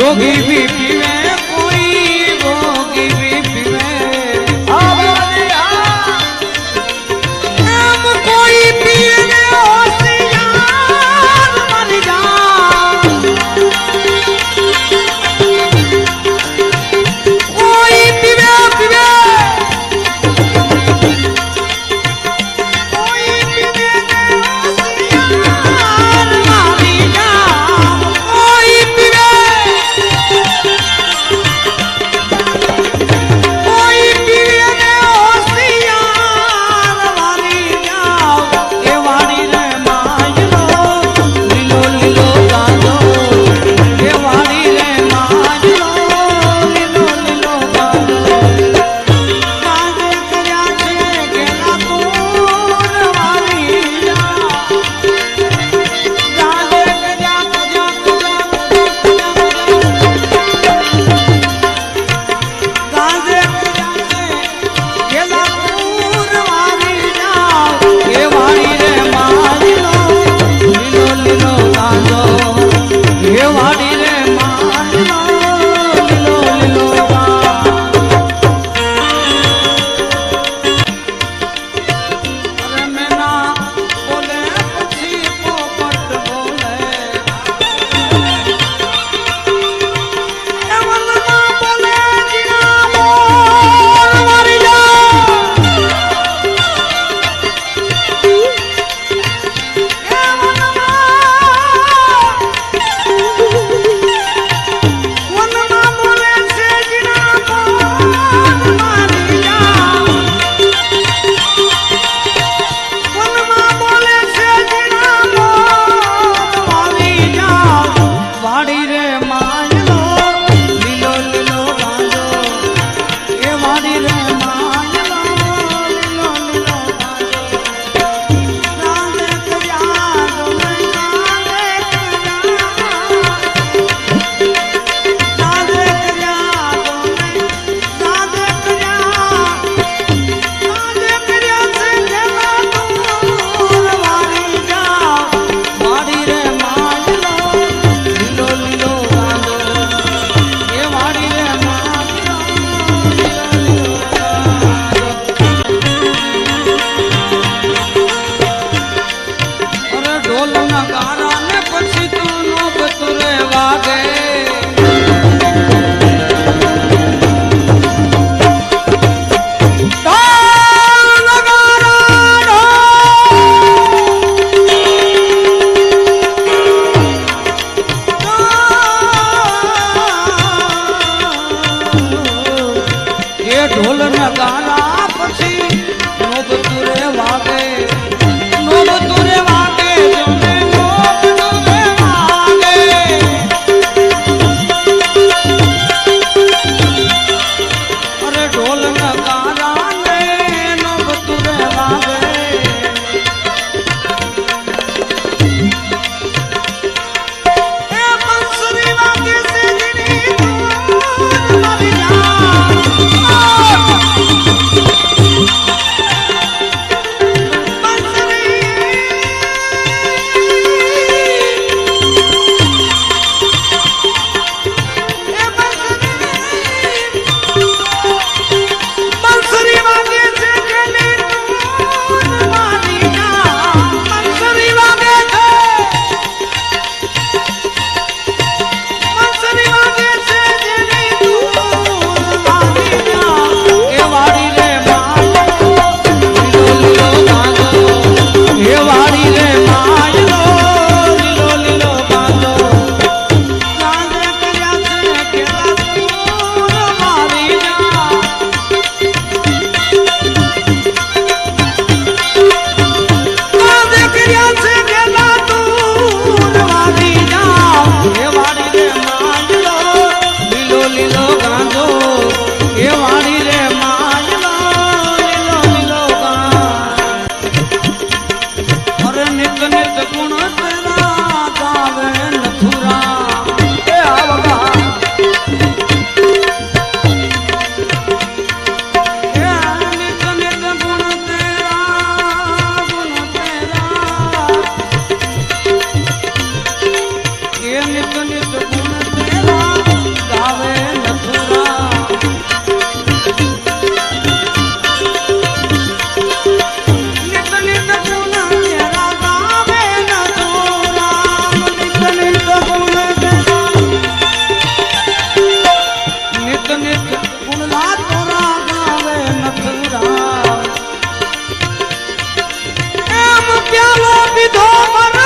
जोगी भी पीवे कोई भोगी भी पीवे हम कोई पीवे होशियार मर जा कोई पीवे पीवे कोई पीवे होशियार मारी जा कोई पीवे कोई पीवे होशियार मारी जा ए वाड़ी रे माजलो लीलो लीलो गाजो ए वाड़ी रे माजलो लीलो लीलो गाजो काजे कर्या छे गेला पूर वारी जा काजे कर्या काजे गेला पूर वारी जा ए वाड़ी रे माजलो लीलो लीलो गाजो ए वाड़ी रे माजलो लीलो लीलो गाजो अरे मैना बोले पक्षी पोपट बोले एवलना बोले जीना बोल मर जा वनना बोले से जीना बोल मर जा वनमा बोले से जीना बोल वारी जा वाड़ी रे माजलो लीलो लीलो गाजो ए वाड़ी रे माजलो लीलो लीलो गाजो गाजे कर्या डोले गाजे कर्या गाजे कर्या से गेला दूर वारी जा वाड़ी रे माजलो लीलो लीलो गाजो ए वाड़ी रे माजलो लीलो लीलो गाजो अरे ढोल नगारा ने पछी तू नो बतुरे वागे ढोल नगारा ये ढोल नगारा पछी नो बतुरे वागे जोने नो बतुरे वागे अरे ढोल नगारा ने नो बतुरे वागे ए बंसुरी वागे से जिनी दूर मर जा बंसुरी वागे से गेली दूर मारी जा बंसुरी वागे से गेली दूर मारी जा ए वाड़ी रे माजलो लीलो लीलो गाजो ए वाड़ी रे माजलो लीलो लीलो गाजो काजे कर्या से गेला दूर मारी जा काजे कर्या से गेला दूर वारी जा ए वाड़ी रे माजलो लीलो लीलो गाजो ए वाड़ी रे माजलो लीलो लीलो गाजो अरे नित नित गुण तेरा गावे नथुरा ए आवगा ए नित नित गुण तेरा ये नित नित गुण तेरा પીધો મારો